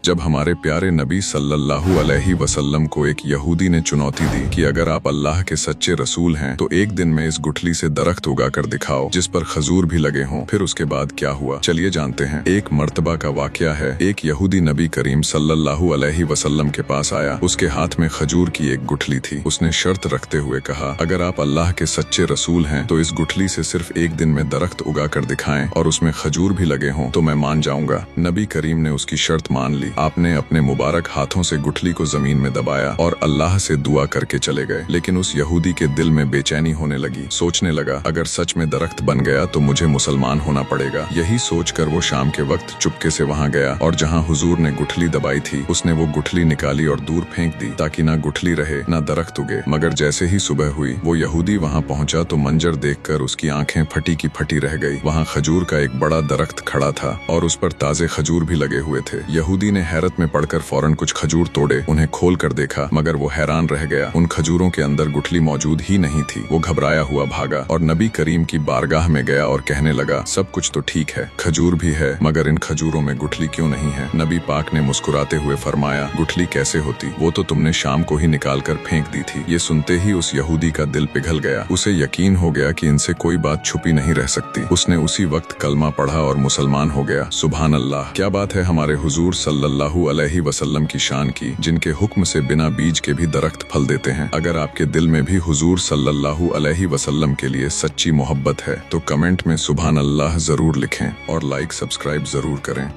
जब हमारे प्यारे नबी सल्लल्लाहु अलैहि वसल्लम को एक यहूदी ने चुनौती दी कि अगर आप अल्लाह के सच्चे रसूल हैं तो एक दिन में इस गुठली से दरख्त उगा कर दिखाओ जिस पर खजूर भी लगे हों। फिर उसके बाद क्या हुआ, चलिए जानते हैं। एक मर्तबा का वाकया है। एक यहूदी नबी करीम सल्लल्लाहु अलैहि वसल्लम के पास आया। उसके हाथ में खजूर की एक गुठली थी। उसने शर्त रखते हुए कहा, अगर आप अल्लाह के सच्चे रसूल हैं तो इस गुठली से सिर्फ एक दिन में दरख्त उगा कर दिखाएं और उसमें खजूर भी लगे हों तो मैं मान जाऊंगा। नबी करीम ने उसकी शर्त मान ली। आपने अपने मुबारक हाथों से गुठली को जमीन में दबाया और अल्लाह से दुआ करके चले गए। लेकिन उस यहूदी के दिल में बेचैनी होने लगी। सोचने लगा, अगर सच में दरख्त बन गया तो मुझे मुसलमान होना पड़ेगा। यही सोचकर वो शाम के वक्त चुपके से वहां गया और जहां हुजूर ने गुठली दबाई थी उसने वो गुठली निकाली और दूर फेंक दी ताकि ना गुठली रहे ना दरख्त उगे। मगर जैसे ही सुबह हुई वो यहूदी वहां पहुंचा तो मंजर देखकर उसकी आंखें फटी की फटी रह गई। वहां खजूर का एक बड़ा दरख्त खड़ा था और उस पर ताजे खजूर भी लगे हुए थे। यहूदी ने हैरत में पड़कर फौरन कुछ खजूर तोड़े, उन्हें खोल कर देखा, मगर वो हैरान रह गया। उन खजूरों के अंदर गुठली मौजूद ही नहीं थी। वो घबराया हुआ भागा और नबी करीम की बारगाह में गया और कहने लगा, सब कुछ तो ठीक है, खजूर भी है, मगर इन खजूरों में गुठली क्यों नहीं है? नबी पाक ने मुस्कुराते हुए फरमाया, गुठली कैसे होती, वो तो तुमने शाम को ही निकाल कर फेंक दी थी। ये सुनते ही उस यहूदी का दिल पिघल गया। उसे यकीन हो गया कि इनसे कोई बात छुपी नहीं रह सकती। उसने उसी वक्त कलमा पढ़ा और मुसलमान हो गया। सुभान अल्लाह, क्या बात है हमारे हुजूर सल्लल्लाहु अलैहि वसल्लम की शान की, जिनके हुक्म से बिना बीज के भी दरख्त फल देते हैं। अगर आपके दिल में भी हुजूर सल्लल्लाहु अलैहि वसल्लम के लिए सच्ची मोहब्बत है तो कमेंट में सुभान अल्लाह जरूर लिखें और लाइक सब्सक्राइब जरूर करें।